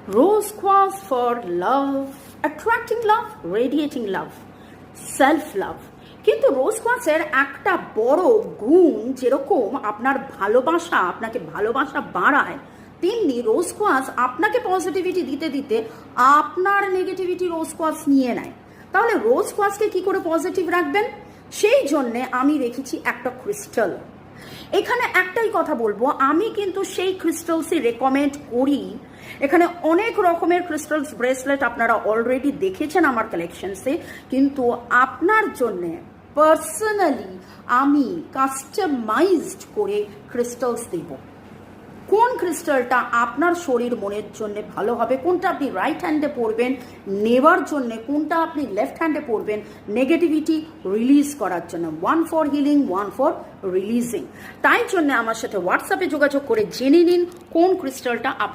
Rose quartz for love, attracting love, radiating love, self love. কিন্তু রোজ কোয়ার্টজের একটা বড় গুণ, যেরকম আপনার ভালোবাসা আপনাকে ভালোবাসা বাড়ায়, তেমনি রোজ কোয়ার্টজ আপনাকে পজিটিভিটি দিতে দিতে আপনার নেগেটিভিটি রোজ কোয়ার্টজ নিয়ে নেয়। তাহলে রোজ কোয়ার্টজকে কি করে পজিটিভ রাখবেন? সেই জন্যে আমি রেখেছি একটা ক্রিস্টাল। এখানে একটাই কথা বলবো, আমি কিন্তু সেই ক্রিস্টালসই রেকমেন্ড করি। এখানে অনেক রকমের ক্রিস্টালস ব্রেসলেট আপনারা অলরেডি দেখেছেন আমার কালেকশনসে, কিন্তু আপনার জন্যে পার্সোনালি আমি কাস্টমাইজড করে ক্রিস্টালস দেব। কোন ক্রিস্টালটা আপনার শরীর মনের জন্য ভালো হবে, কোনটা আপনি রাইট হ্যান্ডে পরবেন নেওয়ার জন্য, কোনটা আপনি লেফট হ্যান্ডে পরবেন নেগেটিভিটি রিলিজ করার জন্য। One for healing, one for releasing. তাই জন্য আমার সাথে হোয়াটসঅ্যাপে যোগাযোগ করে জেনে নিন কোন ক্রিস্টালটা